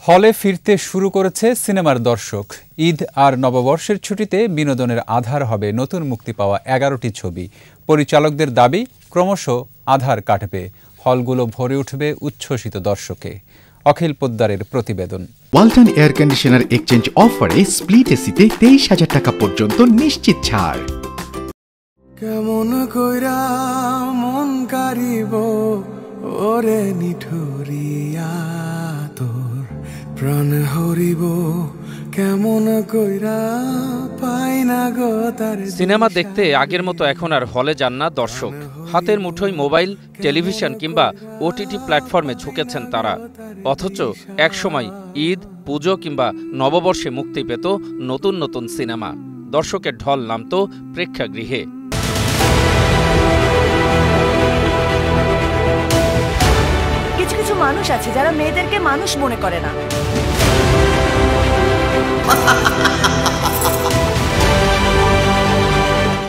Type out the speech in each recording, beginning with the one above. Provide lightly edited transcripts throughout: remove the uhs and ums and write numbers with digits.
হলে ফিরতে শুরু করেছে সিনেমার দর্শক। ঈদ আর নববর্ষের ছুটিতে বিনোদনের আধার হবে নতুন মুক্তি পাওয়া 11টি ছবি। পরিচালকদের দাবি, ক্রমশ আধার কাটবে, হলগুলো ভরে উঠবে উচ্ছ্বসিত দর্শকে। অখিল পোদ্দারের প্রতিবেদন। ওয়ালটন এয়ার কন্ডিশনার এক্সচেঞ্জ অফারে স্প্লিট এসিতে 23,000 টাকা পর্যন্ত নিশ্চিত ছাড়। কেমন কইরা মন কারিব ওরে নিঠুরিয়া তোর প্রাণ হরিব কেমন কইরা পাই না গো তার। সিনেমা দেখতে আগের মতো এখন আর হলে যান না দর্শক। হাতের মুঠোয় মোবাইল, টেলিভিশন কিংবা ওটিটি প্ল্যাটফর্মে ঝুঁকেছেন তারা। অথচ একসময় ঈদ, পুজো কিংবা নববর্ষে মুক্তি পেত নতুন নতুন সিনেমা। দর্শকের ঢল নামত প্রেক্ষাগৃহে। কিছু কিছু মানুষ আছে যারা মেয়েদেরকে মানুষ মনে করে না।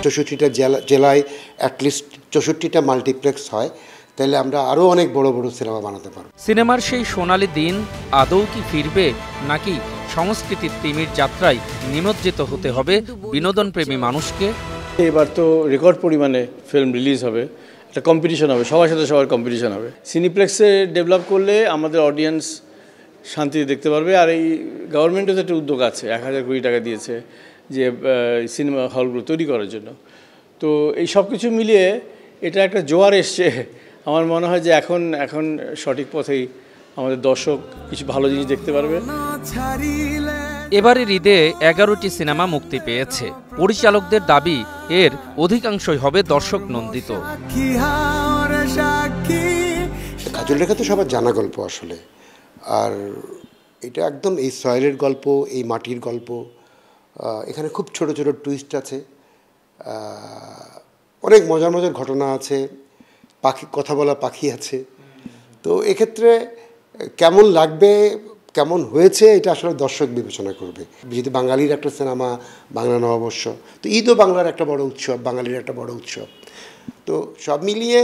64টা জেলায় অ্যাটলিস্ট 64টা মাল্টিপ্লেক্স হয়, তাহলে আমরা আরও অনেক বড় বড় সিনেমা বানাতে পারব। সিনেমার সেই সোনালি দিন আদৌ কি ফিরবে, নাকি সংস্কৃতির তিমির যাত্রায় নিমজ্জিত হতে হবে বিনোদনপ্রেমী মানুষকে? এবার তো রেকর্ড পরিমাণে ফিল্ম রিলিজ হবে, একটা কম্পিটিশন হবে, সবার সাথে সবার কম্পিটিশন হবে। সিনিপ্লেক্সে ডেভেলপ করলে আমাদের অডিয়েন্স শান্তিতে দেখতে পারবে। আর এই গভর্নমেন্টও তো একটা উদ্যোগ আছে, 1000 কোটি টাকা দিয়েছে যে সিনেমা হলগুলো তৈরি করার জন্য। তো এই সব কিছু মিলিয়ে এটা একটা জোয়ার এসছে। আমার মনে হয় যে এখন সঠিক পথেই আমাদের দর্শক কিছু ভালো জিনিস দেখতে পারবে। এবারের ঈদে 11টি সিনেমা মুক্তি পেয়েছে। পরিচালকদের দাবি, এর অধিকাংশই হবে দর্শক নন্দিত। কাজল রেখা তো সবার জানা গল্প আসলে, আর এটা একদম এই সয়েলের গল্প, এই মাটির গল্প। এখানে খুব ছোট ছোট টুইস্ট আছে, অনেক মজার মজার ঘটনা আছে, পাখি কথা বলা পাখি আছে। তো এক্ষেত্রে কেমন লাগবে, কেমন হয়েছে, এটা আসলে দর্শক বিবেচনা করবে। যেহেতু বাঙালির একটা সিনেমা, বাংলা নববর্ষ, তো ঈদও বাংলার একটা বড় উৎসব, বাঙালির একটা বড় উৎসব। তো সব মিলিয়ে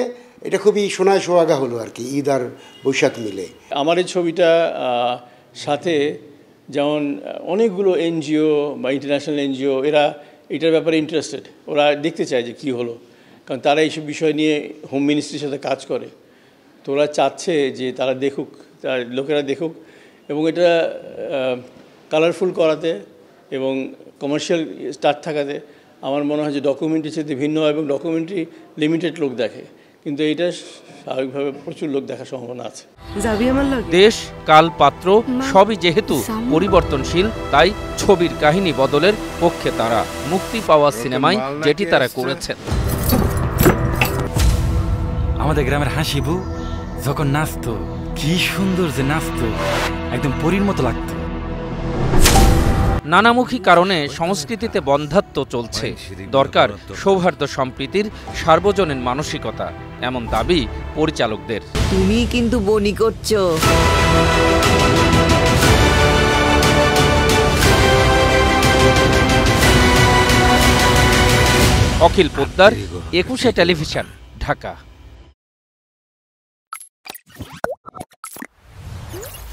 এটা খুবই সোনায় সোহাগা হলো আর কি, ঈদ আর বৈশাখ মিলে। আমার এই ছবিটা সাথে যেমন অনেকগুলো এনজিও বা ইন্টারন্যাশনাল এনজিও, এরা এটার ব্যাপারে ইন্টারেস্টেড। ওরা দেখতে চায় যে কী হলো, কারণ তারা এইসব বিষয় নিয়ে হোম মিনিস্ট্রির সাথে কাজ করে। তো ওরা চাচ্ছে যে তারা দেখুক, তার লোকেরা দেখুক, এবং এটা কালারফুল করাতে এবং কমার্শিয়াল স্টার্ট থাকাতে আমার মনে হয় যে ডকুমেন্টারির সাথে ভিন্ন হয়, এবং ডকুমেন্টারি লিমিটেড লোক দেখে, কিন্তু এইটা স্বাভাবিকভাবে প্রচুর লোক দেখার সম্ভাবনা আছে। দেশ, কাল, পাত্র সবই যেহেতু পরিবর্তনশীল, তাই ছবির কাহিনী বদলের পক্ষে তারা। মুক্তি পাওয়া সিনেমায় যেটি তারা করেছেন। আমাদের গ্রামের হাসিবু যখন নাচতো, কি সুন্দর যে নাচতো, একদম পরীর মতো লাগতো। নানামুখী কারণে সংস্কৃতিতে বন্ধ্যাত্ব চলছে। দরকার সৌহার্দ্য সম্প্রীতির সার্বজনীন মানসিকতা, এমন দাবি পরিচালকদের। তুমি কিন্তু বনি করছো। অখিল পোদ্দার, 21 টেলিভিশন, ঢাকা।